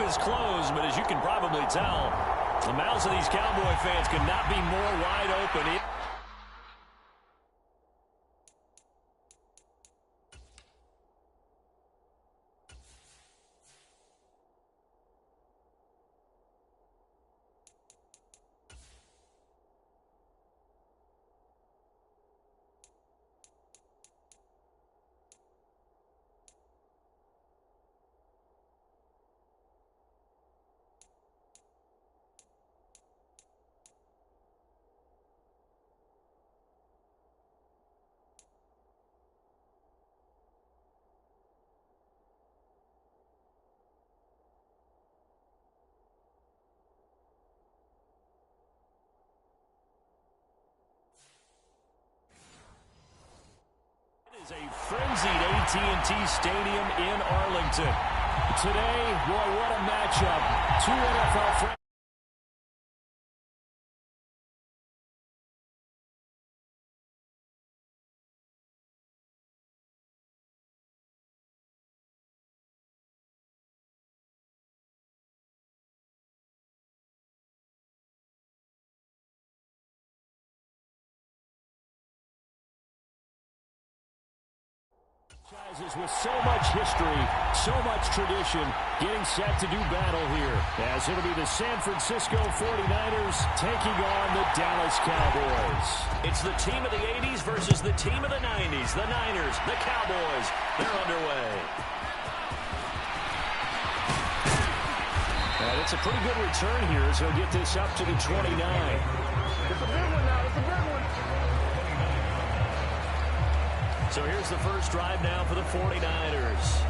is closed, but as you can probably tell, the mouths of these Cowboy fans could not be more wide open. A frenzied AT&T Stadium in Arlington. Today, boy, what a matchup. Two NFL franchises. With so much history, so much tradition, getting set to do battle here, as it'll be the San Francisco 49ers taking on the Dallas Cowboys. It's the team of the 80s versus the team of the 90s. The Niners, the Cowboys, they're underway. And it's a pretty good return here as he'll get this up to the 29. It's a big one now. It's a big one. So here's the first drive now for the 49ers.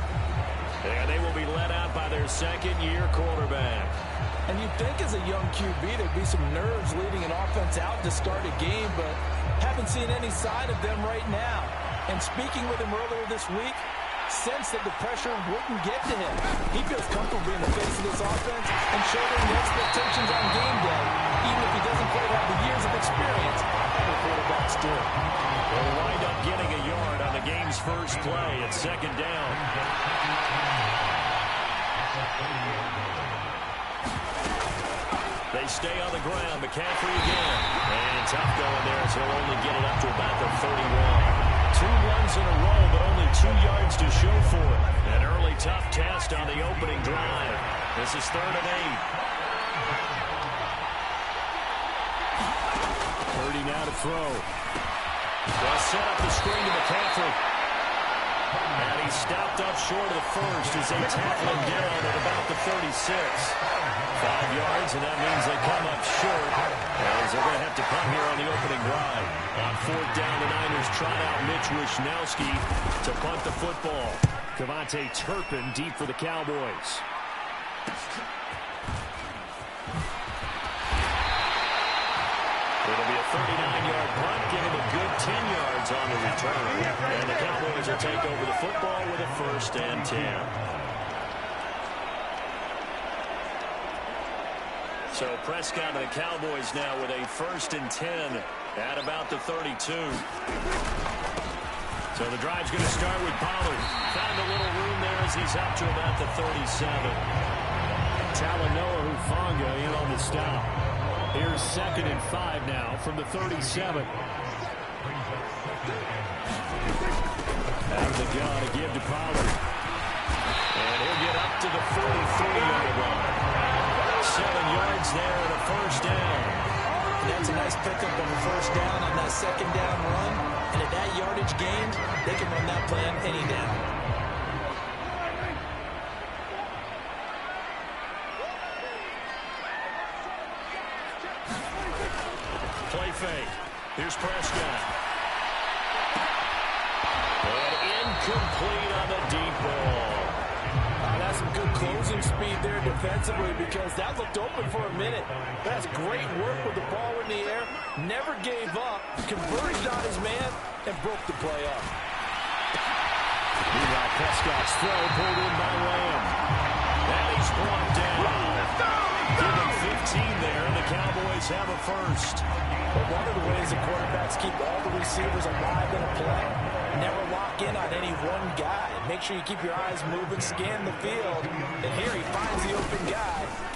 And they will be led out by their second-year quarterback. And you'd think as a young QB there'd be some nerves leading an offense out to start a game, but haven't seen any sign of them right now. And speaking with him earlier this week, sensed that the pressure wouldn't get to him. He feels comfortable being the face of this offense and shouldering the expectations on game day, even if he doesn't quite have the years of experience other quarterbacks do. They'll wind up getting a yard on the game's first play at second down. They stay on the ground. McCaffrey again. And tough going there, so he'll only get it up to about the 31. 2 runs in a row, but only 2 yards to show for it. An early tough test on the opening drive. This is 3rd and 8. 30 now to throw. They'll set up the screen to McCaffrey. And he's stopped up short of the first as they tackle him down at about the 36. 5 yards, and that means they come up short, as they're going to have to punt here on the opening drive. On 4th down, the Niners trot out Mitch Wishnowski to punt the football. Cavante Turpin deep for the Cowboys. It'll be a 39-yard punt, giving a good 10 yards on the return. And the Cowboys will take over the football with a 1st and 10. So Prescott and the Cowboys now with a 1st and 10 at about the 32. So the drive's going to start with Pollard. Found a little room there as he's up to about the 37. Talanoa Hufanga in on the stop. Here's 2nd and 5 now from the 37. Out of the gun to give to Pollard. And he'll get up to the 43-yard line. 7 yards there and a 1st down. And that's a nice pickup on the 1st down on that 2nd down run. And at that yardage gained, they can run that play on any down. Play fake. Here's Prescott. And incomplete on the deep ball. That's some good closing speed there defensively, because that looked open for a minute. That's great work with the ball in the air. Never gave up, converged on his man, and broke the play up. Meanwhile, Prescott's throw pulled in by Lamb. And he's brought down. Give him 15 there, and the Cowboys have a 1st. But one of the ways the quarterbacks keep all the receivers alive in a play, never lock in on any one guy. Make sure you keep your eyes moving, scan the field. And here he finds the open guy.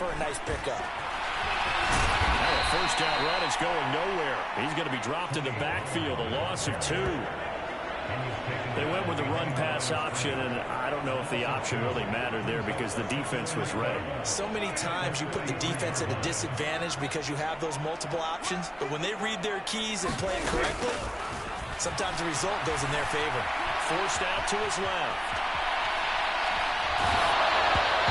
for a nice pickup. Now a first down run is going nowhere. He's going to be dropped in the backfield, a loss of 2. They went with the run-pass option, and I don't know if the option really mattered there because the defense was ready. So many times you put the defense at a disadvantage because you have those multiple options, but when they read their keys and play it correctly, sometimes the result goes in their favor. Forced out to his left.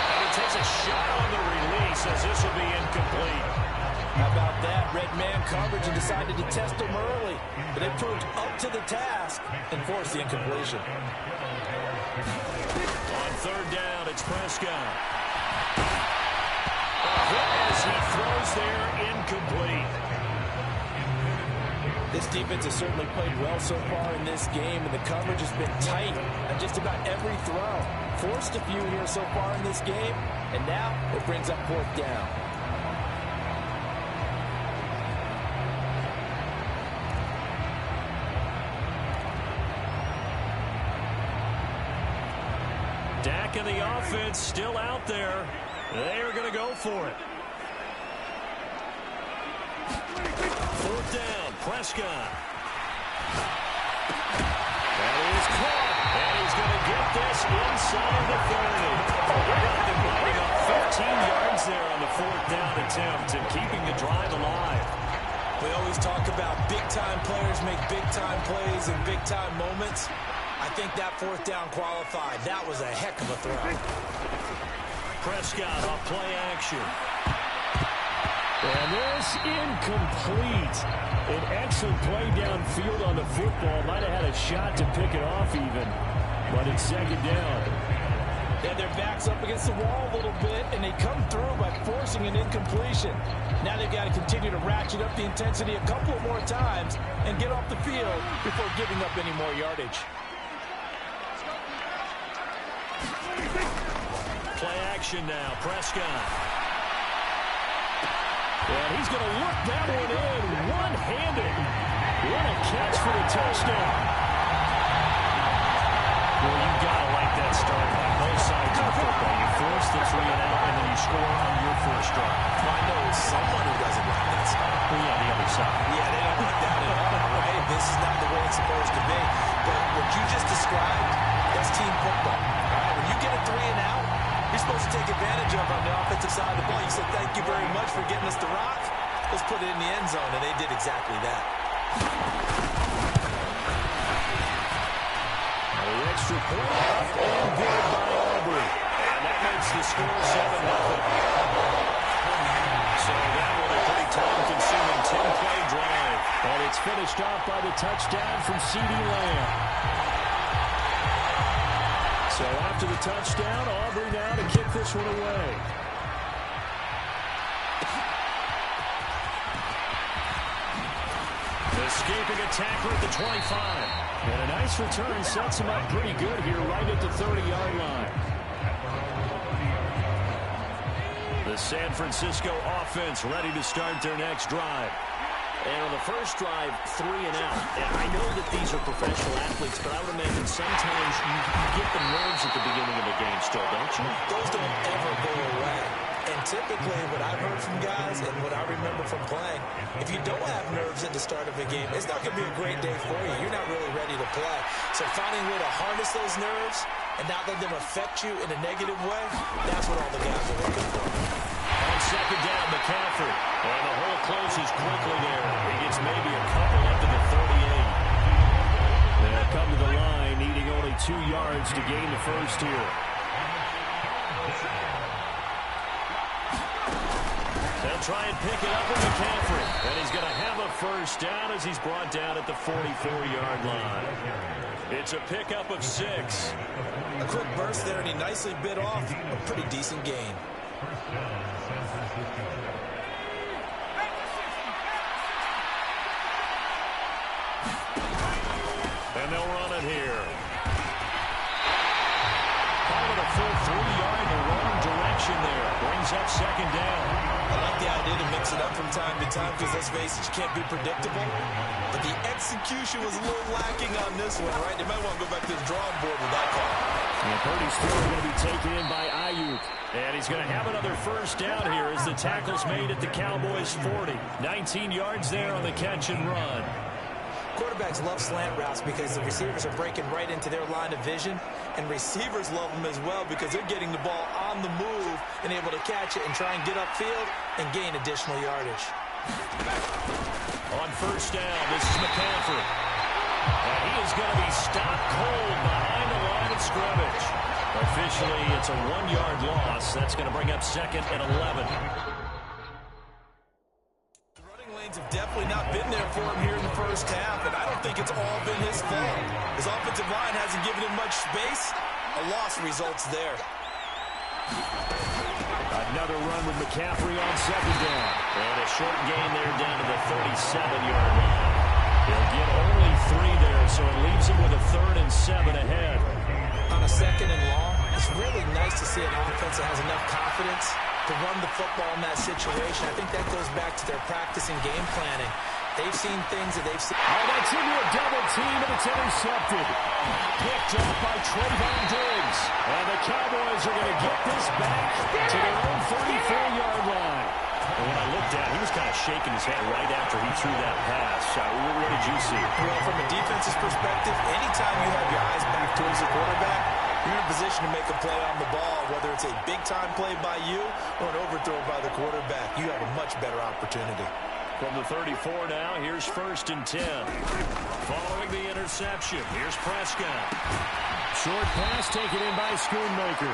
And he takes a shot on the release as this will be incomplete. How about that? Red man coverage and decided to test him early. But they proved up to the task and forced the incompletion. On third down, it's Prescott. As he throws there, incomplete. This defense has certainly played well so far in this game, and the coverage has been tight on just about every throw. Forced a few here so far in this game, and now it brings up fourth down. Dak and the offense still out there. They are going to go for it. Fourth down, Prescott. That is caught. And he's going to get this inside the 30. They're going to be up 15 yards there on the fourth down attempt and keeping the drive alive. We always talk about big-time players make big-time plays in big-time moments. I think that fourth down qualified. That was a heck of a throw. Prescott off play action. And this incomplete. An excellent play downfield on the football. Might have had a shot to pick it off even, but it's second down. Yeah, their back's up against the wall a little bit, and they come through by forcing an incompletion. Now they've got to continue to ratchet up the intensity a couple more times and get off the field before giving up any more yardage. Play action now, Prescott. And he's going to look that one in one-handed. What a catch for the touchdown. Well, you've got to like that start by both sides of the football. You force the 3 and out, and then you score on your first drive. I know someone who doesn't like that start. Well, yeah, the other side. Yeah, they don't like that at all, right? This is not the way it's supposed to be. But what you just described, that's team football. All right? When you get a 3 and out, you're supposed to take advantage of on the offensive side of the ball. You said, thank you very much for getting us the rock. Let's put it in the end zone, and they did exactly that. The extra point, and good by Aubrey. And that makes the score 7-0. So that was a pretty time-consuming 10-play drive. And it's finished off by the touchdown from CeeDee Lamb. So after the touchdown, Aubrey now to kick this one away. Escaping a tackler at the 25. And a nice return sets him up pretty good here right at the 30-yard line. The San Francisco offense ready to start their next drive. And on the first drive, 3 and out. And I know that these are professional athletes, but I would imagine sometimes you get the nerves at the beginning of a game still, don't you? Those don't ever go away. And typically what I've heard from guys and what I remember from playing, if you don't have nerves at the start of a game, it's not going to be a great day for you. You're not really ready to play. So finding a way to harness those nerves and not let them affect you in a negative way, that's what all the guys are looking for. On second down, McCaffrey. And the hole closes quickly there. He gets maybe a couple up to the 38. They'll come to the line, needing only 2 yards to gain the first here. They'll try and pick it up with McCaffrey. And he's going to have a first down as he's brought down at the 44-yard line. It's a pickup of 6. A quick burst there, and he nicely bit off a pretty decent gain. And they'll run it here. Call it a full 3-yard in the wrong direction there. Brings up second down. I like the idea to mix it up from time to time because, let's face it, you can't be predictable. But the execution was a little lacking on this one, right? They might want to go back to the drawing board with that call. And Purdy's throw going to be taken in by Ayuk. And he's going to have another first down here as the tackle's made at the Cowboys' 40. 19 yards there on the catch and run. Quarterbacks love slant routes because the receivers are breaking right into their line of vision, and receivers love them as well because they're getting the ball on the move and able to catch it and try and get upfield and gain additional yardage. On first down, this is McCaffrey. And he is going to be stopped cold behind the line of scrimmage. Officially, it's a 1-yard loss. That's going to bring up 2nd and 11. The running lanes have definitely not been there for him here in the first half, and I don't think it's all been his fault. His offensive line hasn't given him much space. A loss results there. Another run with McCaffrey on 2nd down. And a short gain there down to the 37-yard line. He'll get only 3 there, so it leaves him with a 3rd and 7 ahead. On a 2nd and long, it's really nice to see an offense that has enough confidence to run the football in that situation. I think that goes back to their practice and game planning. They've seen things that they've seen. Oh, that's into a double team, and it's intercepted. Picked off by Trayvon Diggs. And the Cowboys are going to get this back to their own 34-yard line. And when I looked at it, he was kind of shaking his head right after he threw that pass. What did you see? Well, from a defense's perspective, anytime you have your eyes back towards the quarterback, you're in a position to make a play on the ball, whether it's a big-time play by you or an overthrow by the quarterback. You have a much better opportunity. From the 34 now, here's 1st and 10. Following the interception, here's Prescott. Short pass taken in by Schoonmaker.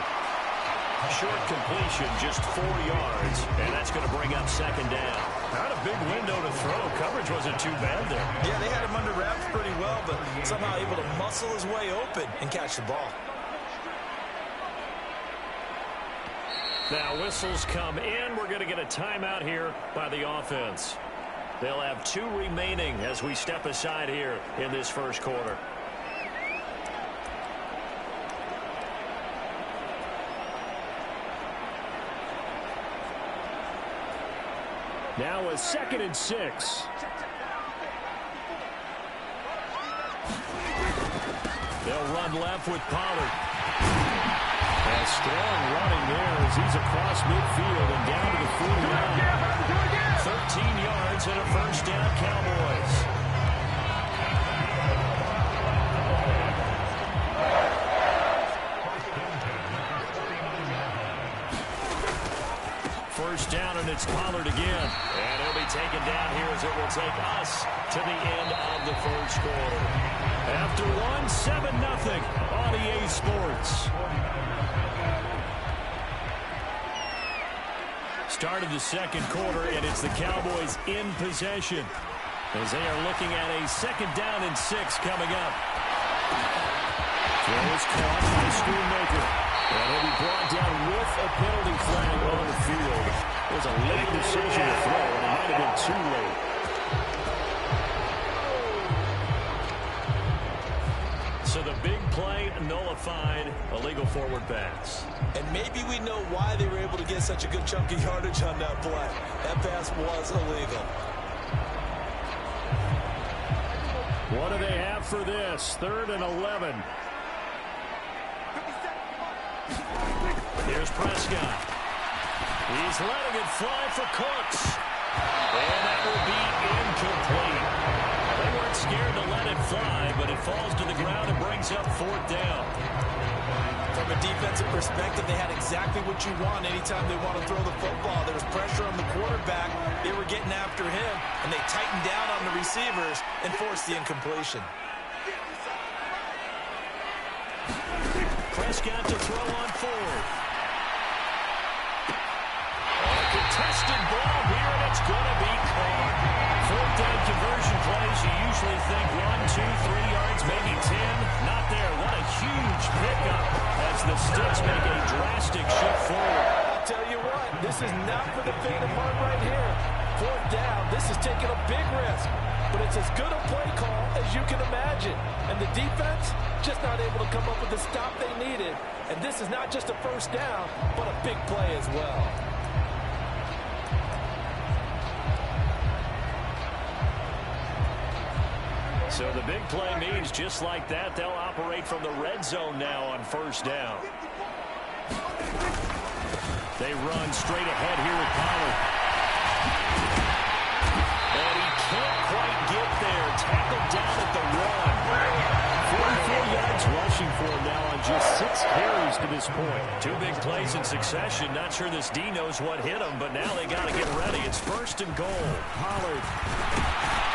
Short completion, just 4 yards, and that's going to bring up 2nd down. Not a big window to throw. Coverage wasn't too bad there. Yeah, they had him under wraps pretty well, but somehow able to muscle his way open and catch the ball. Now whistles come in. We're going to get a timeout here by the offense. They'll have 2 remaining as we step aside here in this first quarter. Now a 2nd and 6. They'll run left with Pollard. A strong running there as he's across midfield and down to the 49. 13 yards and a first down, Cowboys. First down, and it's Pollard again. And he'll be taken down here as it will take us to the end of the first quarter. After 7-0 on EA Sports. Start of the second quarter, and it's the Cowboys in possession as they are looking at a 2nd down and 6 coming up. Throw is caught by Schoonmaker. And he'll be brought down with a penalty flag on the field. It was a late decision to throw, and it might have been too late. So the big play nullified, a legal forward pass. And maybe we know why they were able to get such a good chunk of yardage on that play. That pass was illegal. What do they have for this? 3rd and 11. Here's Prescott. He's letting it fly for Cooks. And that will be incomplete. They weren't scared to let it fly, but it falls to the ground and brings up 4th down. From a defensive perspective, they had exactly what you want anytime they want to throw the football. There was pressure on the quarterback. They were getting after him, and they tightened down on the receivers and forced the incompletion. Prescott to throw on 4th. A contested ball here, and it's going to be caught. 4th down conversion plays, you usually think 1, 2, 3 yards, maybe 10. Not there. What a huge pickup as the Sticks make a drastic shift forward. I'll tell you what, this is not for the faint of heart right here. 4th down, this is taking a big risk. But it's as good a play call as you can imagine. And the defense just not able to come up with the stop they needed. And this is not just a first down, but a big play as well. So the big play means just like that, they'll operate from the red zone now on first down. They run straight ahead here with Pollard. And he can't quite get there. Tackled down at the run. 44 yards rushing for him now on just 6 carries to this point. 2 big plays in succession. Not sure this D knows what hit him, but now they got to get ready. It's first and goal. Pollard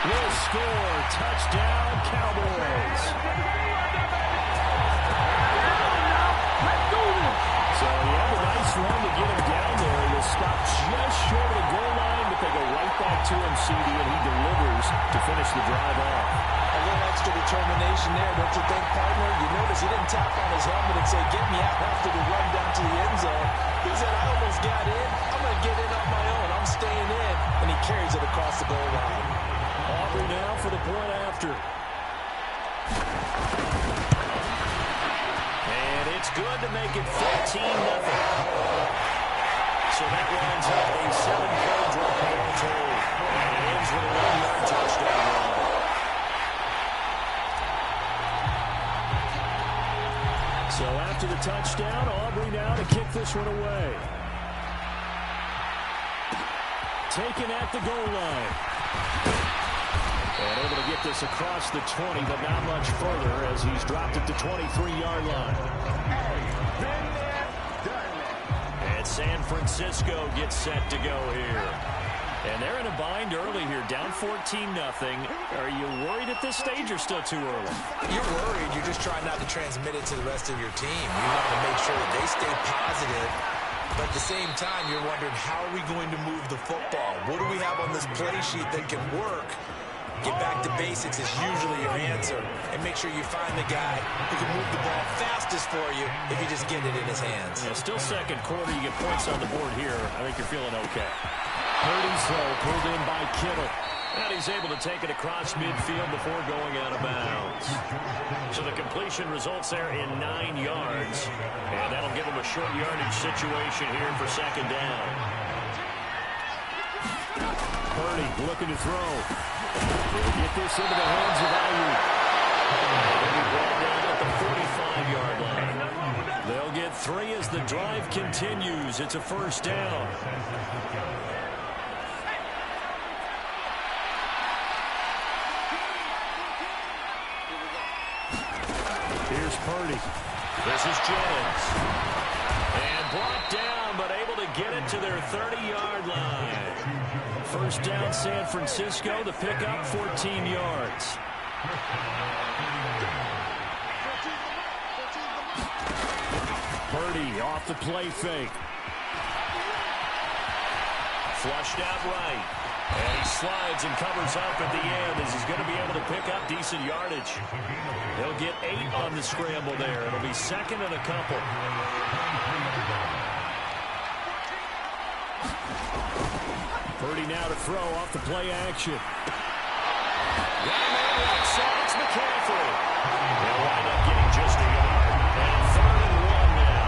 will score. Touchdown, Cowboys. So he had a nice run to get him down there. He was stopped just short of the goal line, but they go right back to him, CD, and he delivers to finish the drive off. A little extra determination there, don't you think, partner? You notice he didn't tap on his helmet and say, get me out after the run down to the end zone. He said, I almost got in. I'm going to get in on my own. I'm staying in. And he carries it across the goal line. Aubrey now for the point after. And it's good to make it 14-0. So that lines up a 7-play drive all told. And it ends with a 1-yard touchdown run. So after the touchdown, Aubrey now to kick this one away. Taken at the goal line. And able to get this across the 20, but not much further as he's dropped at the 23-yard line. And San Francisco gets set to go here. And they're in a bind early here, down 14-0. Are you worried at this stage or still too early? You're worried. You're just trying not to transmit it to the rest of your team. You want to make sure that they stay positive. But at the same time, you're wondering, how are we going to move the football? What do we have on this play sheet that can work? Get back to basics is usually your answer. And make sure you find the guy who can move the ball fastest for you if you just get it in his hands. Yeah, still second quarter. You get points on the board here. I think you're feeling okay. Purdy's pulled in by Kittle. And he's able to take it across midfield before going out of bounds. So the completion results there in 9 yards. And that'll give him a short yardage situation here for second down. Purdy looking to throw. He'll get this into the hands of Ayuk. They'll be brought down at the 45-yard line. They'll get 3 as the drive continues. It's a first down. Here's Purdy. This is Jennings. And brought down, but able to get it to their 30-yard line. First down, San Francisco. The pickup, 14 yards. Purdy off the play fake. Flushed out right. And he slides and covers up at the end as he's going to be able to pick up decent yardage. He'll get 8 on the scramble there. It'll be second and a couple. Purdy now to throw off the play action. Right side, it's McCaffrey. They'll wind up getting just a yard. And 3rd and 1 now.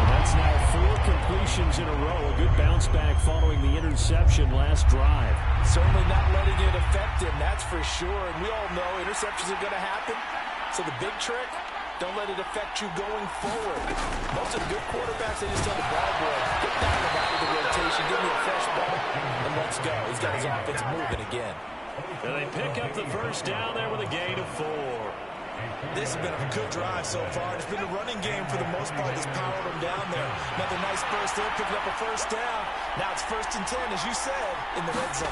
And that's now 4 completions in a row. A good bounce back following the interception last drive. Certainly not letting it affect him, that's for sure. And we all know interceptions are going to happen. So the big trick, don't let it affect you going forward. Most of the good quarterbacks, they just tell the ball boy, get down the back of the rotation, give me a fresh ball, and let's go. He's got his offense moving again. And they pick up the first down there with a gain of 4. This has been a good drive so far. It's been a running game for the most part that's powered them down there. Another nice burst there, picking up a first down. Now it's 1st and 10, as you said, in the red zone.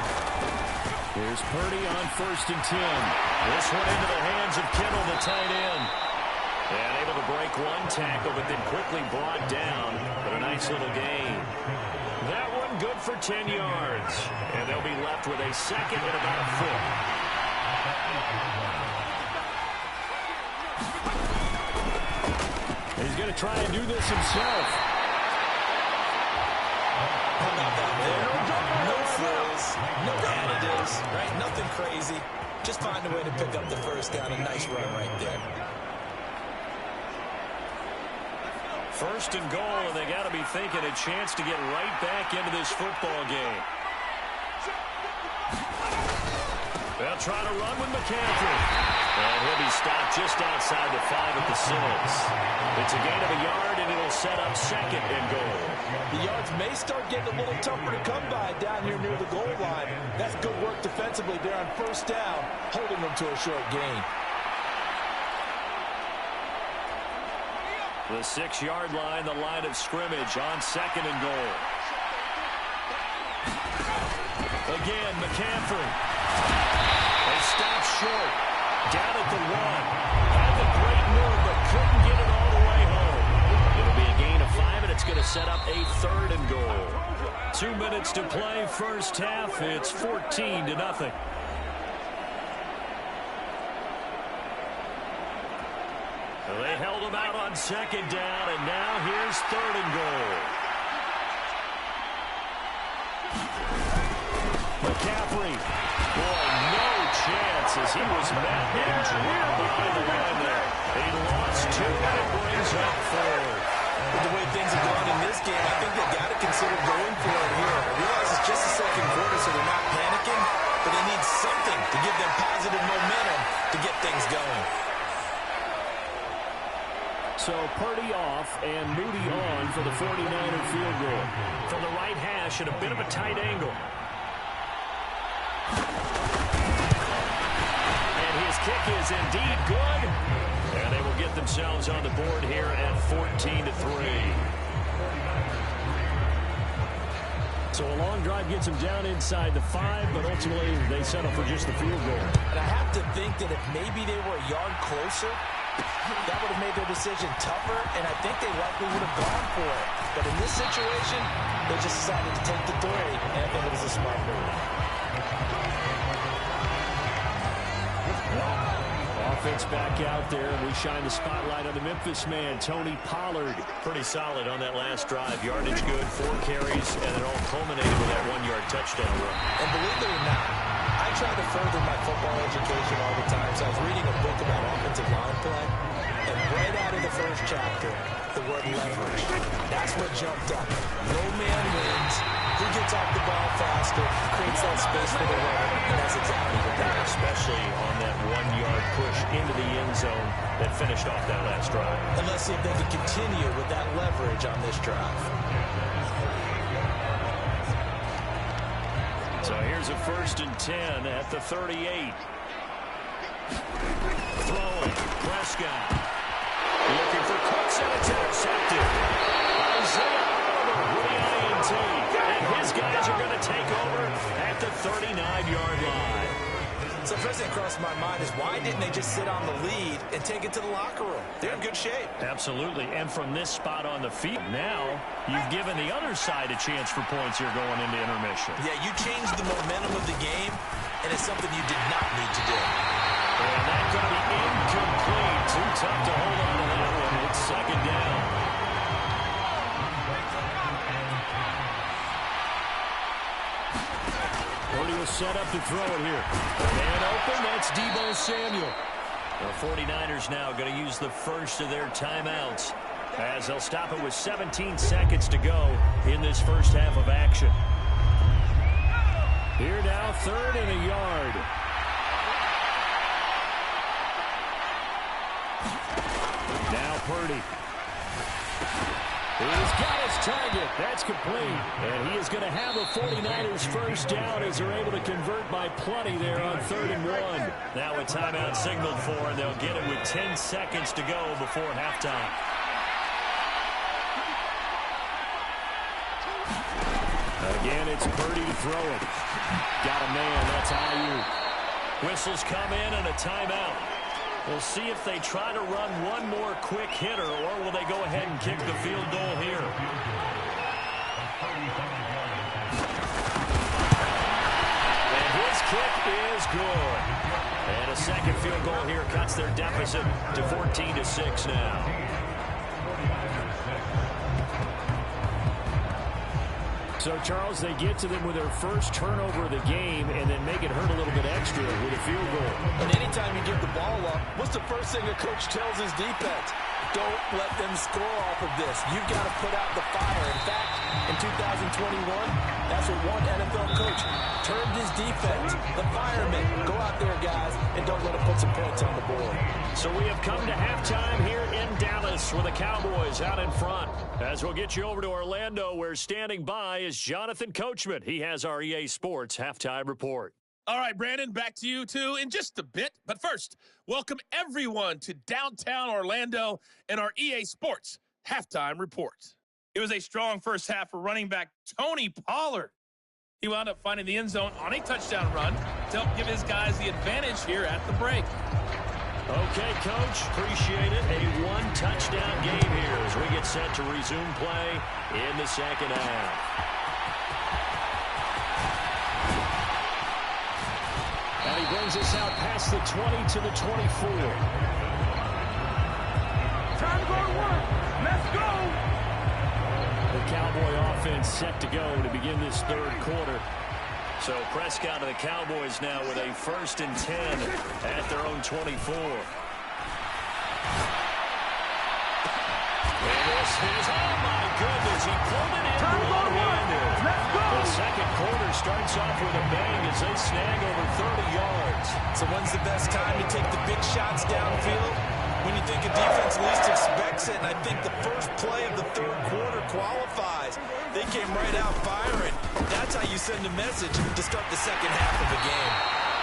Here's Purdy on 1st and 10. This one into the hands of Kittle, the tight end. And able to break 1 tackle, but then quickly brought down. But a nice little gain. That one good for 10 yards. And they'll be left with a second and about a foot. He's going to try and do this himself. How about that there? No frills, no additives, right? Nothing crazy. Just find a way to pick up the first down. A nice run right there. 1st and goal, and they got to be thinking a chance to get right back into this football game. They'll try to run with McCaffrey. And he'll be stopped just outside the 5 at the 6. It's a gain of a yard, and it'll set up 2nd and goal. The yards may start getting a little tougher to come by down here near the goal line. That's good work defensively there on 1st down, holding them to a short gain. The 6-yard line, the line of scrimmage on 2nd and goal. Again, McCaffrey. They stop short. Down at the 1. Had the great move, but couldn't get it all the way home. It'll be a gain of 5, and it's going to set up a 3rd and goal. 2 minutes to play, first half. It's 14-0. They held him out on 2nd down, and now here's 3rd and goal. McCaffrey. Boy, no chance as he was met and dropped behind the line there. He lost 2, and it brings up 4. The way things have gone in this game, I think they've got to consider going for it here. I realize it's just the 2nd quarter, so they're not panicking, but they need something to give them positive momentum to get things going. So Purdy off and Moody on for the 49er field goal. From the right hash at a bit of a tight angle. And his kick is indeed good. And they will get themselves on the board here at 14-3. So a long drive gets them down inside the 5, but ultimately they settle for just the field goal. And I have to think that if maybe they were a yard closer, that would have made their decision tougher, and I think they likely would have gone for it. But in this situation, they just decided to take the 3, and I think it was a smart move. Offense back out there, and we shine the spotlight on the Memphis man, Tony Pollard. Pretty solid on that last drive. Yardage good, 4 carries, and it all culminated with that 1-yard touchdown run. And believe it or not, I try to further my football education all the time, so I was reading a book about offensive line play, and right out of the first chapter, the word leverage. That's what jumped up. Low man wins. Who gets off the ball faster, creates that space for the runner, and that's exactly what they did. Especially on that 1-yard push into the end zone that finished off that last drive. And let's see if they can continue with that leverage on this drive. So here's a 1st and 10 at the 38. Throwing, Prescott. Looking for Cooks, and it's intercepted. Isaiah Oliver with the INT. And his guys are going to take over at the 39-yard line. So first thing that crossed my mind is why didn't they just sit on the lead and take it to the locker room? They're in good shape. Absolutely. And from this spot on the field, now you've given the other side a chance for points here going into intermission. Yeah, you changed the momentum of the game, and it's something you did not need to do. And that's going to be incomplete. Too tough to hold on to that one. It's 2nd down. Purdy will set up to throw it here. And open, that's Deebo Samuel. The 49ers now going to use the first of their timeouts as they'll stop it with 17 seconds to go in this first half of action. Here now, 3rd and a yard. Now Purdy. He's got his target. That's complete. And he is going to have a 49ers first down as they're able to convert by plenty there on 3rd and 1. Now a timeout signaled for, and they'll get it with 10 seconds to go before halftime. Again, it's Purdy to throw it. Got a man. That's Ayuk. Whistles come in and a timeout. We'll see if they try to run one more quick hitter, or will they go ahead and kick the field goal here. And his kick is good. And a second field goal here cuts their deficit to 14-6 now. So, Charles, they get to them with their first turnover of the game and then make it hurt a little bit extra with a field goal. And anytime you give the ball up, what's the first thing a coach tells his defense? don't let them score off of this. You've got to put out the fire. In fact, in 2021, that's what one NFL coach termed his defense, the firemen. Go out there, guys, and don't let them put some points on the board. So we have come to halftime here in Dallas with the Cowboys out in front. As we'll get you over to Orlando, where standing by is Jonathan Coachman. He has our EA Sports halftime report. All right, Brandon, back to you, too, in just a bit. But first, welcome everyone to downtown Orlando and our EA Sports halftime report. It was a strong first half for running back Tony Pollard. He wound up finding the end zone on a touchdown run to help give his guys the advantage here at the break. Okay, Coach, appreciate it. A one-touchdown game here as we get set to resume play in the second half. And he brings us out past the 20 to the 24. Time to go to work. Let's go. The Cowboy offense set to go to begin this third quarter. So Prescott of the Cowboys now with a 1st and 10 at their own 24. And this is, oh my goodness, he pulled it in one-handed. Let's go. The second quarter starts off with a bang as they snag over 30 yards. So when's the best time to take the big shots downfield? When you think a defense least expects it, and I think the first play of the third quarter qualifies. They came right out firing. That's how you send a message to start the second half of the game.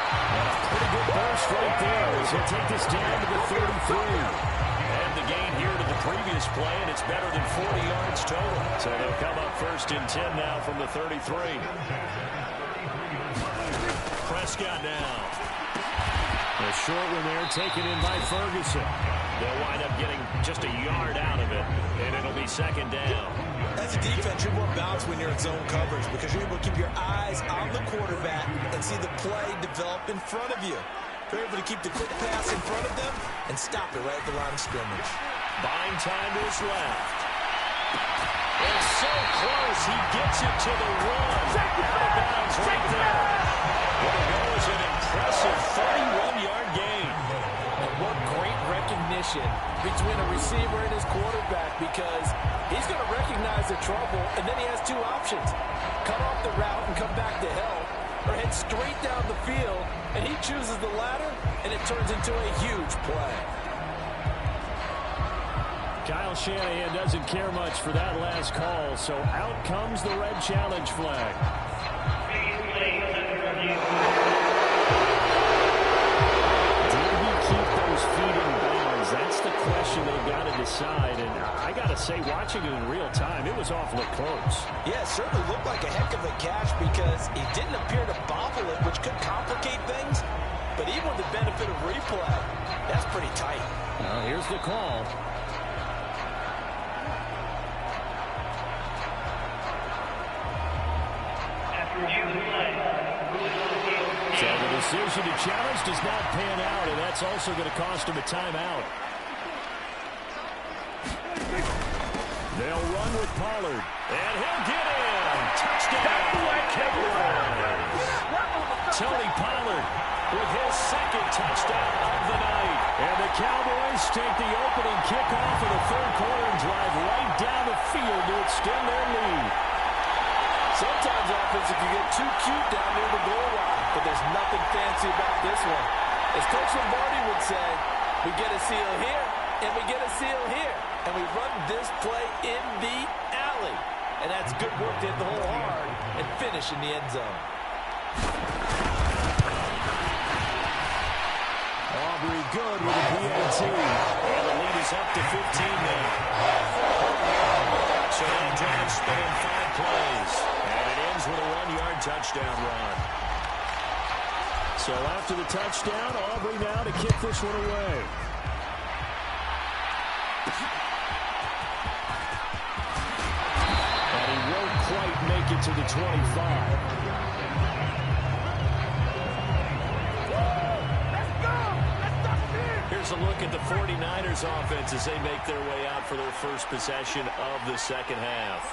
And a pretty good burst right there as he'll take this down to the 33. And the gain here to the previous play, and it's better than 40 yards total. So they'll come up 1st and 10 now from the 33. Prescott now. A short one there taken in by Ferguson. They'll wind up getting just a yard out of it, and it'll be 2nd down. As a defense, you're more balanced when you're in zone coverage because you're able to keep your eyes on the quarterback and see the play develop in front of you. You're able to keep the quick pass in front of them and stop it right at the line of scrimmage. Buying time to his left. It's so close, he gets it to the one. Out of bounds right there. Well, it goes an impressive 31-yard gain. And what great recognition between a receiver and his quarterback because he's going to recognize the trouble, and then he has two options. Cut off the route and come back to help, or head straight down the field, and he chooses the latter, and it turns into a huge play. Kyle Shanahan doesn't care much for that last call, so out comes the red challenge flag. Did he keep those feet in bounds? That's the question they've got to decide, and I got to say, watching it in real time, it was awfully close. Yeah, it certainly looked like a heck of a catch because he didn't appear to bobble it, which could complicate things, but even with the benefit of replay, that's pretty tight. Well, here's the call. So the decision to challenge does not pan out, and that's also going to cost him a timeout. They'll run with Pollard, and he'll get in. Touchdown, Cowboys. Tony Pollard with his 2nd touchdown of the night. And the Cowboys take the opening kickoff of the third quarter and drive right down the field to extend their lead. Sometimes offense, if you get too cute down near the goal line, but there's nothing fancy about this one. As Coach Lombardi would say, we get a seal here, and we get a seal here, and we run this play in the alley. And that's good work to hit the hole hard and finish in the end zone. Aubrey good with a PAT. And the lead is up to 15 now. So that drive spanned 5 plays. And it ends with a 1-yard touchdown run. So after the touchdown, Aubrey now to kick this one away. And he won't quite make it to the 25. Here's a look at the 49ers offense as they make their way out for their first possession of the second half.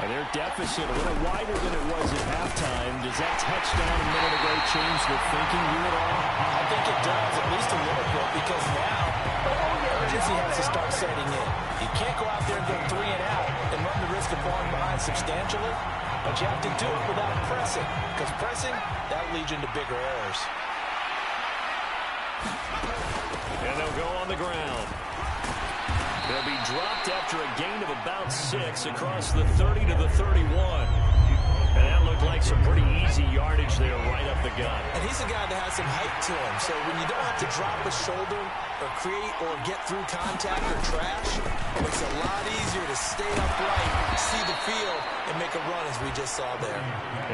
And their deficit a little wider than it was at halftime. Does that touchdown a minute ago change the thinking you at all? I think it does, at least a little bit, because now urgency has to start setting in. You can't go out there and go 3 and out and run the risk of falling behind substantially, but you have to do it without pressing, because pressing, that leads you into bigger errors. And they'll go on the ground. They'll be dropped after a gain of about 6 across the 30 to the 31. And that looked like some pretty easy yardage there right up the gut. And he's a guy that has some height to him, so when you don't have to drop a shoulder or create or get through contact or trash, it's a lot easier to stay upright, see the field, and make a run as we just saw there.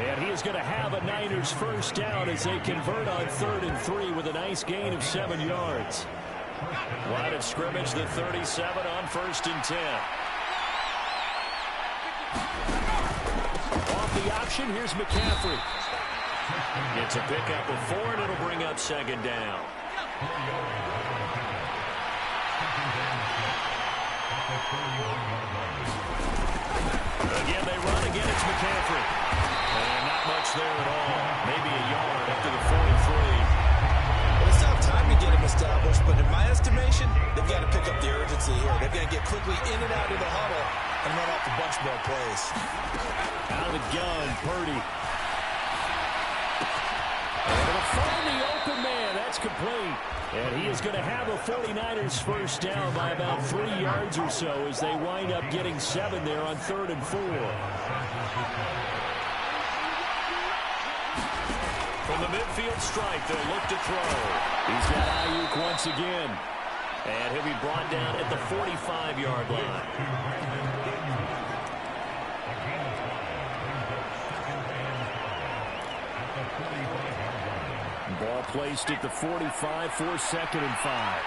And he is going to have a Niners first down as they convert on 3rd and 3 with a nice gain of 7 yards. Line of scrimmage, the 37 on 1st and 10. Off the option, here's McCaffrey. It's a pickup of 4, and it'll bring up 2nd down. Again, they run. Again, it's McCaffrey. And not much there at all. Maybe a yard up to the 43. Well, it's not time to get him established, but in my estimation, they've got to pick up the urgency here. They've got to get quickly in and out of the huddle and run off a bunch more plays. Out of the gun, Purdy. Able to find the open man. That's complete. And he is going to have a 49ers first down by about 3 yards or so as they wind up getting 7 there on 3rd and 4. From the midfield strike, they'll look to throw. He's got Ayuk once again. And he'll be brought down at the 45-yard line. Ball placed at the 45 for 2nd and 5.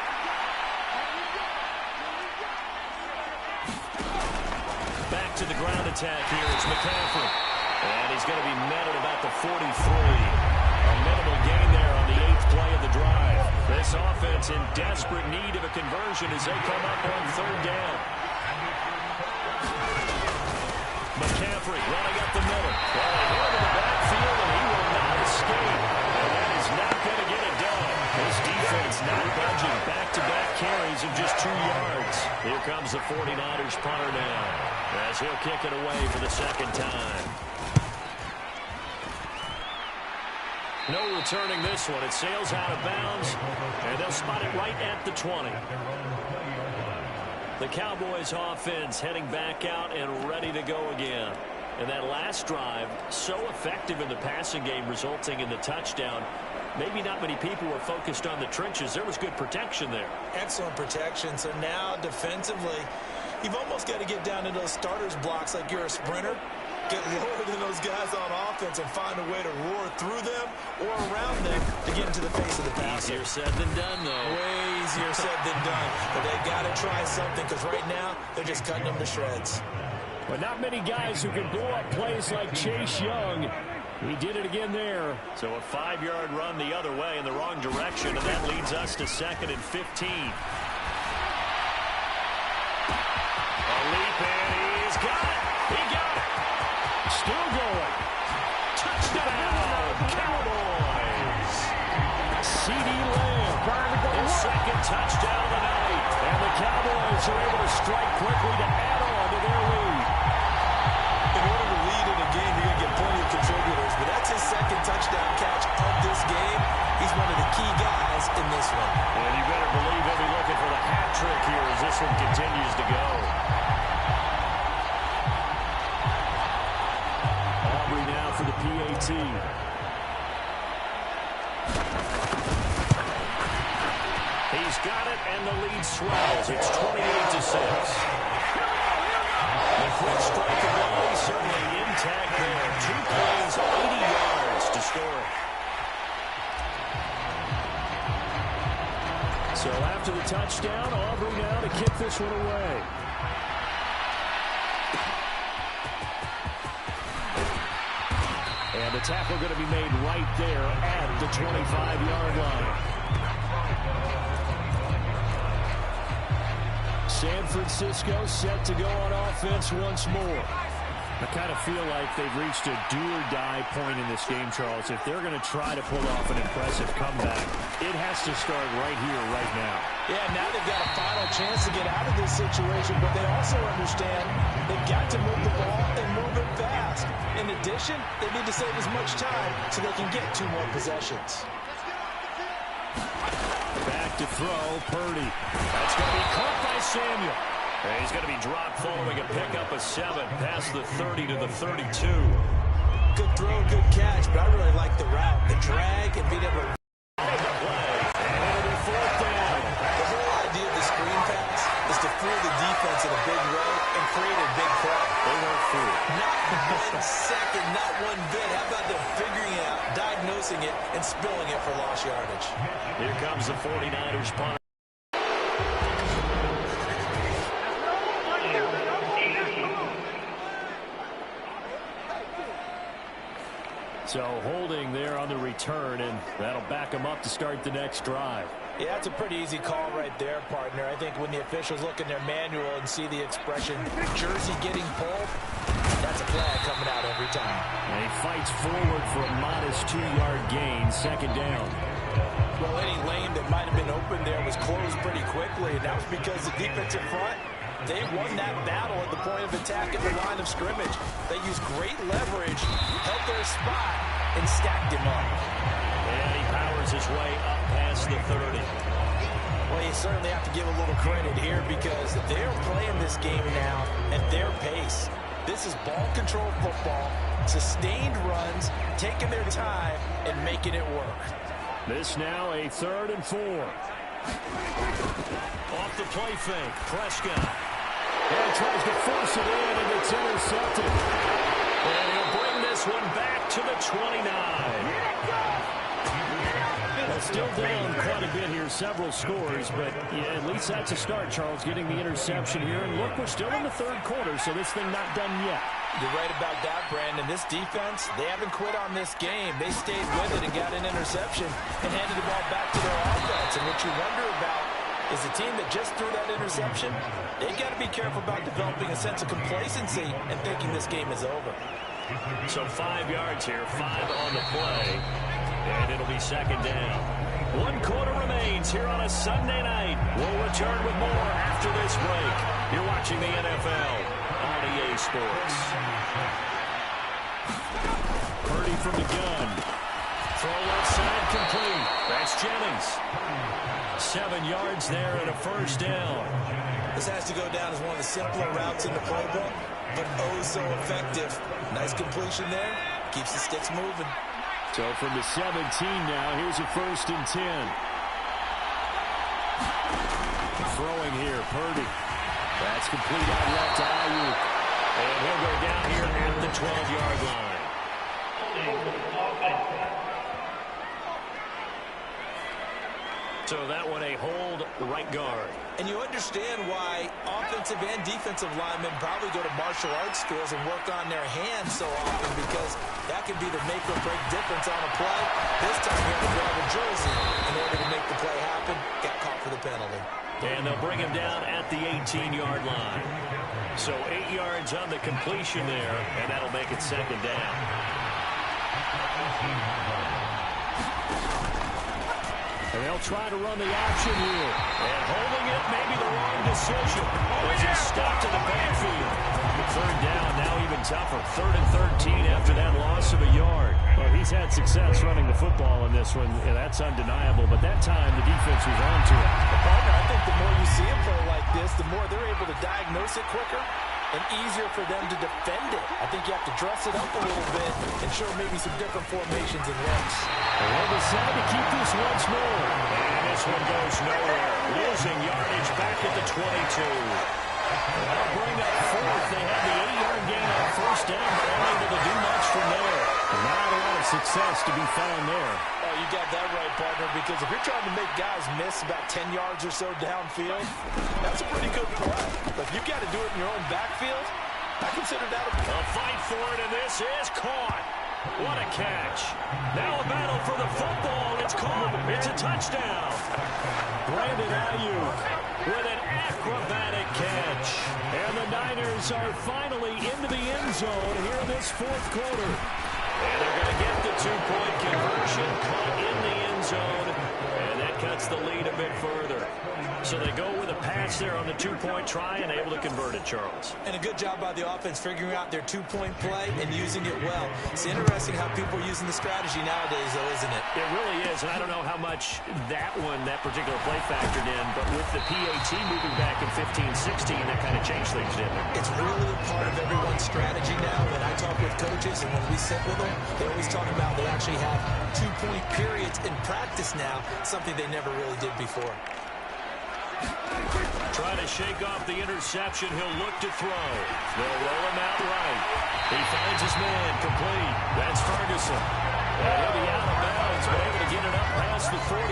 Back to the ground attack here. It's McCaffrey. And he's going to be met at about the 43. A minimal gain there on the 8th play of the drive. This offense in desperate need of a conversion as they come up on 3rd down. McCaffrey running up the middle. Well, they hit him in the backfield, and he will not escape. And that is not going to get it done. This defense not budging. Back-to-back carries of just 2 yards. Here comes the 49ers punter now, as he'll kick it away for the 2nd time. No returning this one. It sails out of bounds, and they'll spot it right at the 20. The Cowboys offense heading back out and ready to go again. And that last drive, so effective in the passing game, resulting in the touchdown. Maybe not many people were focused on the trenches. There was good protection there. Excellent protection. So now defensively, you've almost got to get down to those starters blocks like you're a sprinter. Get lower than those guys on offense and find a way to roar through them or around them to get into the face of the passer. Easier said than done, though. Way easier said than done. But they got to try something, because right now they're just cutting them to shreds. But not many guys who can blow up plays like Chase Young. He did it again there. So a 5-yard run the other way in the wrong direction, and that leads us to 2nd and 15. A leap, and he's got it. He got it. Still going. Touchdown, Cowboys. C.D. Lamb. His 2nd touchdown of the night. And the Cowboys are able to strike quickly to add on to their lead. In order to lead in a game, you're going to get plenty of contributors, but that's his 2nd touchdown catch of this game. He's one of the key guys in this one. And you better believe he'll be looking for the hat trick here as this one continues to go. For the PAT. He's got it, and the lead swells. It's 28-6. The quick strike ability certainly intact there. 2 plays, 80 yards to score it. So after the touchdown, Aubrey now to kick this one away. And the tackle going to be made right there at the 25-yard line. San Francisco set to go on offense once more. I kind of feel like they've reached a do-or-die point in this game, Charles. If they're going to try to pull off an impressive comeback, it has to start right here, right now. Yeah, now they've got a final chance to get out of this situation, but they also understand they've got to move the ball and move it fast. In addition, they need to save as much time so they can get 2 more possessions. Back to throw, Purdy. That's going to be caught by Samuel. And he's going to be dropped following a pickup of 7 past the 30 to the 32. Good throw, good catch, but I really like the route, the drag, and being able to Play. And it'll be 4th down. The whole idea of the screen pass is to fool the defense in a big way and create a big play. They weren't fooled. Not 1 second, not 1 bit. How about them figuring it out, diagnosing it, and spilling it for lost yardage? Here comes the 49ers punter. So holding there on the return, and that'll back them up to start the next drive. Yeah, that's a pretty easy call right there, partner. I think when the officials look in their manual and see the expression, jersey getting pulled, that's a flag coming out every time. And he fights forward for a modest 2-yard gain, 2nd down. Well, any lane that might have been open there was closed pretty quickly, and that was because the defensive front, they won that battle at the point of attack at the line of scrimmage. They used great leverage, held their spot, and stacked him up. And he powers his way up past the 30. Well, you certainly have to give a little credit here because they're playing this game now at their pace. This is ball control football, sustained runs, taking their time, and making it work. This now a 3rd and 4. Off the play fake, Prescott. And tries to force it in, and it's intercepted. And he'll bring this one back to the 29. Still down quite a bit here, several scores, but yeah, at least that's a start, Charles, getting the interception here. And look, we're still in the 3rd quarter, so this thing not done yet. You're right about that, Brandon. This defense, they haven't quit on this game. They stayed with it and got an interception and handed the ball back to their offense. And what you wonder about is the team that just threw that interception, they've got to be careful about developing a sense of complacency and thinking this game is over. So 5 yards here, 5 on the play. And it'll be 2nd down. 1 quarter remains here on a Sunday night. We'll return with more after this break. You're watching the NFL on EA Sports. Purdy from the gun. Throw left side complete. That's Jennings. 7 yards there and a 1st down. This has to go down as one of the simpler routes in the playbook, but oh so effective. Nice completion there. Keeps the sticks moving. So from the 17 now, here's a 1st and 10. Throwing here, Purdy. That's complete out left to Ayuk. And he'll go down here at the 12-yard line. So that one a hold right guard. And you understand why offensive and defensive linemen probably go to martial arts schools and work on their hands so often, because that can be the make or break difference on a play. This time he had to grab a jersey in order to make the play happen. Got caught for the penalty. And they'll bring him down at the 18-yard line. So 8 yards on the completion there, and that'll make it 2nd down. And they'll try to run the option here. And holding it may be the wrong decision. Was he stopped in the backfield? 3rd down, now even tougher. 3rd and 13 after that loss of a yard. Well, he's had success running the football in this one. Yeah, that's undeniable. But that time, the defense was on to it. Partner, I think the more you see a play like this, the more they're able to diagnose it quicker and easier for them to defend it. I think you have to dress it up a little bit and show maybe some different formations and looks. They'll decide to keep this once more. And this one goes nowhere. Losing yardage back at the 22. That'll bring up 4th. They had the 8-yard gain on 1st down, but unable to do much from there. Not a lot of success to be found there. Oh, you got that right, partner, because if you're trying to make guys miss about 10 yards or so downfield, that's a pretty good play. But if you've got to do it in your own backfield, I consider that a fight for it, and this is caught. What a catch. Now a battle for the football. It's caught. It's a touchdown. Brandon Ayuk with an acrobatic catch. And the Niners are finally into the end zone here in this fourth quarter. And they're going to get the two-point conversion, caught in the end zone. And that cuts the lead a bit further. So they go with a pass there on the two-point try and able to convert it, Charles. And a good job by the offense figuring out their two-point play and using it well. It's interesting how people are using the strategy nowadays, though, isn't it? It really is, and I don't know how much that particular play factored in, but with the PAT moving back in 15-16, that kind of changed things, didn't it? It's really a part of everyone's strategy now. When I talk with coaches and when we sit with them, they always talk about they actually have two-point periods in practice now, something they never really did before. Trying to shake off the interception. He'll look to throw. They'll roll him out right. He finds his man complete. That's Ferguson. And he'll be out of bounds, but able to get it up past the 45.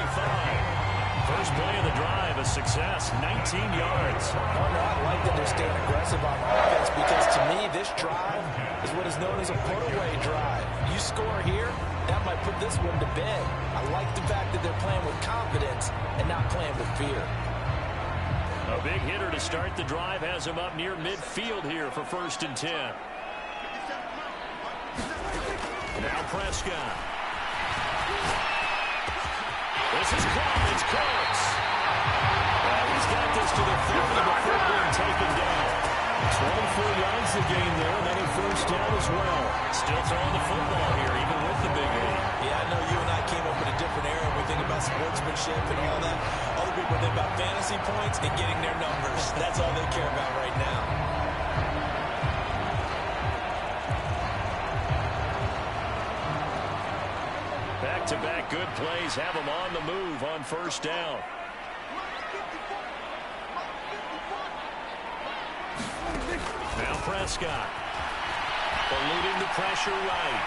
First play of the drive, a success, 19 yards. Oh, no, I like that they're staying aggressive on offense because to me, this drive is what is known as a put-away drive. You score here, that might put this one to bed. I like the fact that they're playing with confidence and not playing with fear. A big hitter to start the drive has him up near midfield here for 1st and 10. Now Prescott. This is caught. It's close. Well, he's got this to the 30 before being taken down. 24 yards the game there, and then a first down as well. Still throwing the football here, even with the big lead. Yeah, I know you and I came up in a different era. We think about sportsmanship and all that. Other people think about fantasy points and getting their numbers. That's all they care about right now. Back-to-back good plays have them on the move on first down. Now Prescott. Eluding the pressure right.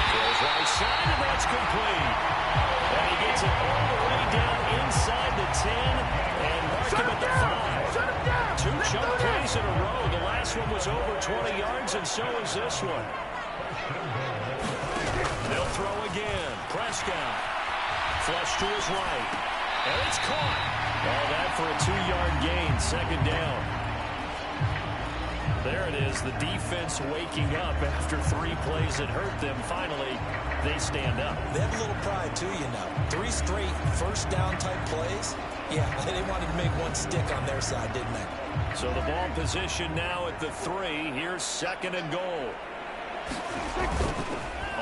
Throws right side, and that's complete. And he gets it all the way down inside the 10 and mark him at the 5. Two chunk plays in a row. The last one was over 20 yards, and so is this one. They'll throw again. Prescott. Flush to his right. And it's caught. All that for a 2-yard gain, second down. There it is, the defense waking up after 3 plays that hurt them. Finally, they stand up. They have a little pride, too, you know. 3 straight first-down type plays. Yeah, they wanted to make one stick on their side, didn't they? So the ball position now at the 3. Here's 2nd and goal.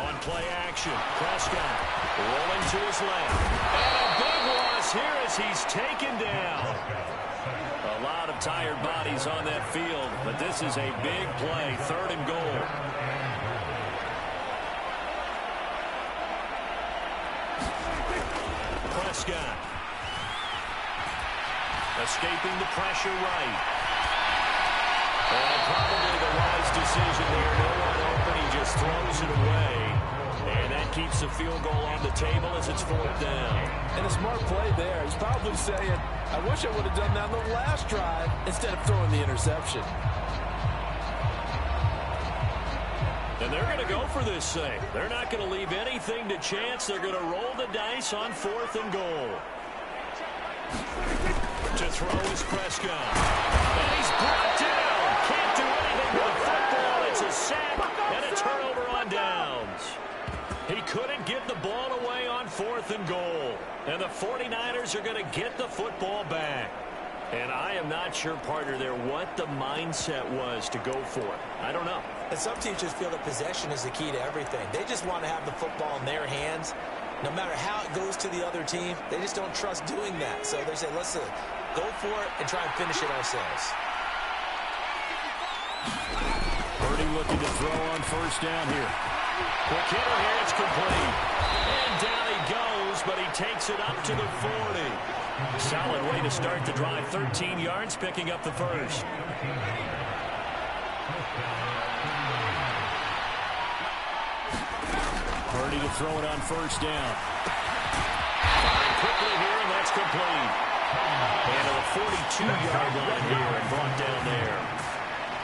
On play action, Prescott rolling to his left. And a big loss here as he's taken down. A lot of tired bodies on that field, but this is a big play, 3rd and goal. Prescott. Escaping the pressure right. And probably the wise decision there. No one open, he just throws it away. And that keeps the field goal on the table as it's 4th down. And a smart play there. He's probably saying, I wish I would have done that on the last drive instead of throwing the interception. And they're going to go for this thing. They're not going to leave anything to chance. They're going to roll the dice on 4th and goal. To throw is Prescott. And he's brought down. Can't do anything with the football. It's a sack and a turnover on downs. He couldn't get the ball away on 4th and goal. And the 49ers are going to get the football back. And I am not sure, partner, there what the mindset was to go for it. I don't know. And some teams just feel that possession is the key to everything. They just want to have the football in their hands. No matter how it goes to the other team, they just don't trust doing that. So they say, let's go for it and try and finish it ourselves. Purdy looking to throw on first down here. Quick hitter here, it's complete. And down he goes, but he takes it up to the 40. Solid way to start the drive. 13 yards, picking up the first. Purdy to throw it on first down. Firing quickly here, and that's complete. And a 42-yard line here and brought down there.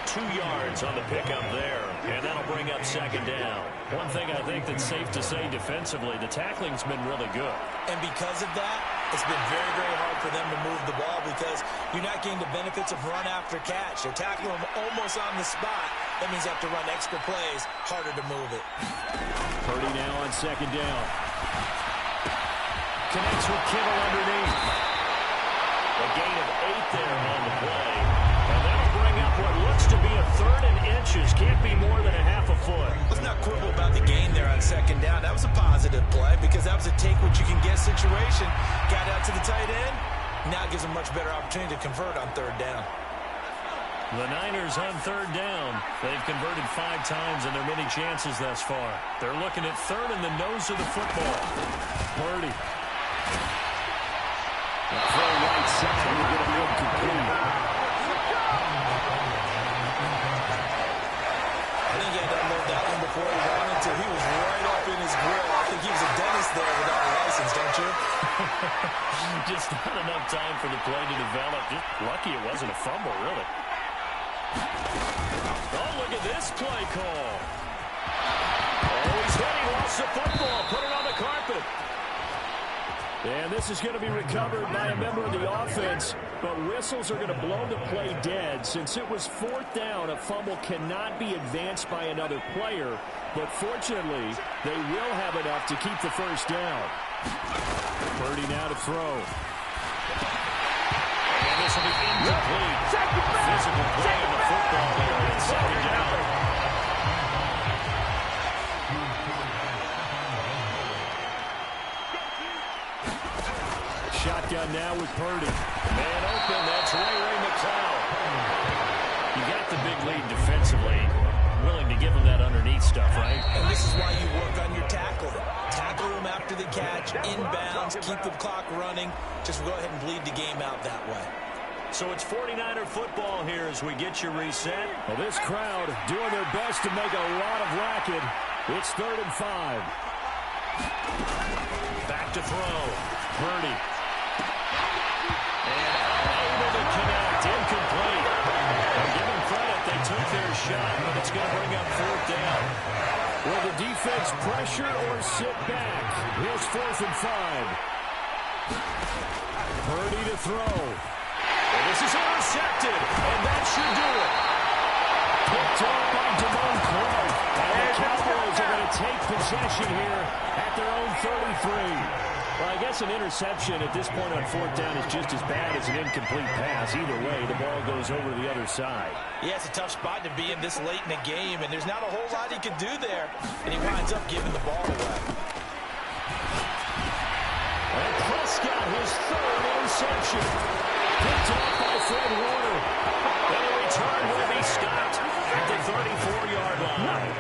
2 2 yards on the pickup there, and that'll bring up second down. One thing I think that's safe to say defensively, the tackling's been really good. And because of that, it's been very, very hard for them to move the ball because you're not getting the benefits of run after catch. They're tackling them almost on the spot. That means you have to run extra plays, harder to move it. Purdy now on second down. Connects with Kittle underneath. A gain of 8 there on the play. And that'll bring up what looks to be a 3rd and inches. Can't be more than a half a foot. Let's not quibble about the gain there on second down. That was a positive play because that was a take-what-you-can-get situation. Got out to the tight end. Now it gives them much better opportunity to convert on 3rd down. The Niners on 3rd down. They've converted 5 times in their many chances thus far. They're looking at 3rd in the nose of the football. Purdy. Throw right side. We're going to be incomplete. I think he had to unload that one before he wanted to. He was right up in his grill. I think he was a dentist there without a license, don't you? Just not enough time for the play to develop. Just lucky it wasn't a fumble, really. Oh, look at this play call. Oh, he's hit. He lost the football. Put it on the carpet. And this is going to be recovered by a member of the offense, but whistles are going to blow the play dead. Since it was 4th down, a fumble cannot be advanced by another player, but fortunately, they will have enough to keep the first down. Purdy now to throw. And this will be incomplete. Physical play in the football here in second down. Shotgun now with Purdy. Man open, that's Ray McCloud. You got the big lead defensively. Willing to give him that underneath stuff, right? And this is why you work on your tackle. Tackle them after the catch, inbounds, keep the clock running. Just go ahead and bleed the game out that way. So it's 49er football here as we get you reset. Well, this crowd doing their best to make a lot of racket. It's 3rd and 5. Back to throw. Purdy. And unable to connect. Incomplete. And give them credit. They took their shot, but it's going to bring up 4th down. Will the defense pressure or sit back? Here's 4th and 5. Purdy to throw. And this is intercepted, and that should do it. Picked up by Devon Clark. And the Cowboys are going to take possession here at their own 33. Well, I guess an interception at this point on 4th down is just as bad as an incomplete pass. Either way, the ball goes over the other side. Yeah, it's a tough spot to be in this late in the game, and there's not a whole lot he can do there. And he winds up giving the ball away. And Prescott, his 3rd interception. Picked up by Fred Warner. And the return will be stopped at the 34-yard line.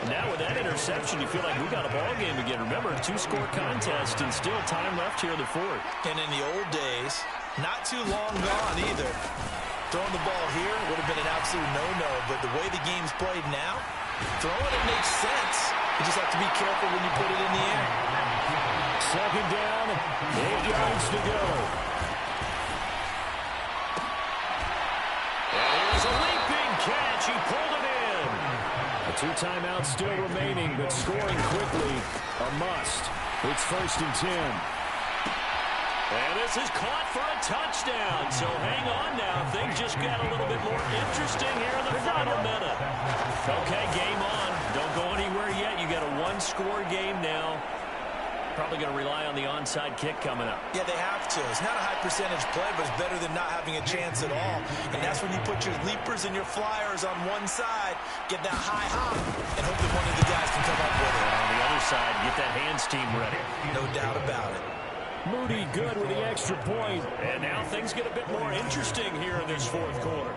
Now with that interception, you feel like we got a ball game again. Remember, a 2-score contest and still time left here in the 4th. And in the old days, not too long gone either. Throwing the ball here would have been an absolute no-no, but the way the game's played now, throwing it makes sense. You just have to be careful when you put it in the air. Second down, 8 yards to go. And here's a leaping catch. He pulled it in. 2 timeouts still remaining, but scoring quickly, a must. It's 1st and 10. And this is caught for a touchdown. So hang on now. Things just got a little bit more interesting here in the final minute. Okay, game on. Don't go anywhere yet. You got a 1-score game now. Probably going to rely on the onside kick coming up. Yeah, they have to. It's not a high percentage play, but it's better than not having a chance at all. And that's when you put your leapers and your flyers on one side, get that high hop, and hope that one of the guys can come up with it. On the other side, get that hands team ready. No doubt about it. Moody good with the extra point. And now things get a bit more interesting here in this 4th quarter.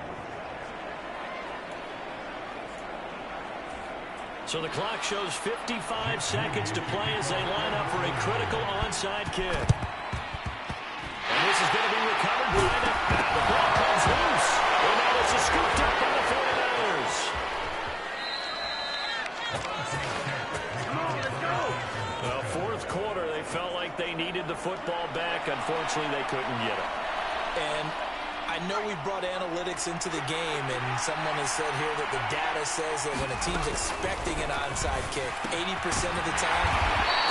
So the clock shows 55 seconds to play as they line up for a critical onside kick. And this is going to be recovered by the ball comes loose. And now this is scooped up by the 49ers. Well, 4th quarter, they felt like they needed the football back. Unfortunately, they couldn't get it. And I know we brought analytics into the game, and someone has said here that the data says that when a team's expecting an onside kick, 80% of the time,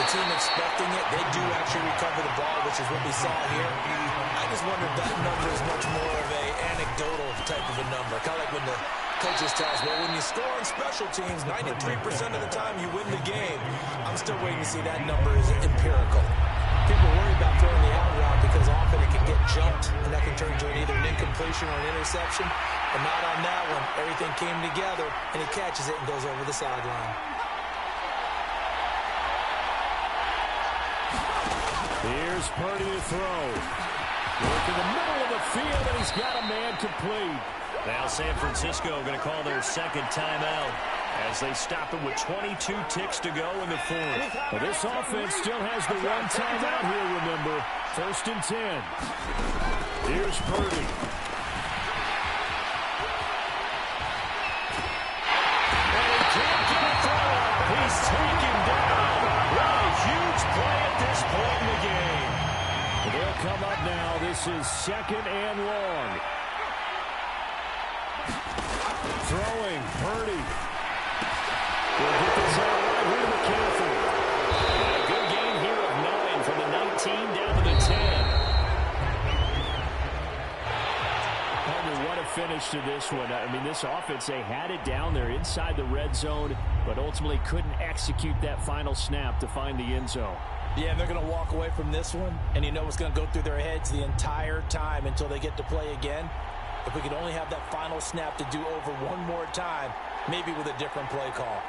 the team expecting it, they do actually recover the ball, which is what we saw here. I just wonder if that number is much more of a anecdotal type of a number. Kind of like when the coaches tell us, well, when you score on special teams, 93% of the time you win the game. I'm still waiting to see that number is empirical. People worry about throwing the out route because often it can get jumped, and that can turn into either an incompletion or an interception. But not on that one. Everything came together, and he catches it and goes over the sideline. Here's Purdy to throw. Work in the middle of the field, and he's got a man complete. Now San Francisco going to call their second timeout as they stop it with 22 ticks to go in the fourth. Well, this offense still has the one timeout here, remember. 1st and 10. Here's Purdy. And he can't get it through. He's taken down. What a huge play at this point in the game. They'll come up now. This is 2nd and long. Throwing, Purdy. We'll get this out right here to McCaffrey. And a good gain here of 9 from the 19 down to the 10. Partner, what a finish to this one. I mean, this offense, they had it down there inside the red zone, but ultimately couldn't execute that final snap to find the end zone. Yeah, they're going to walk away from this one, and you know what's going to go through their heads the entire time until they get to play again. If we could only have that final snap to do over one more time, maybe with a different play call.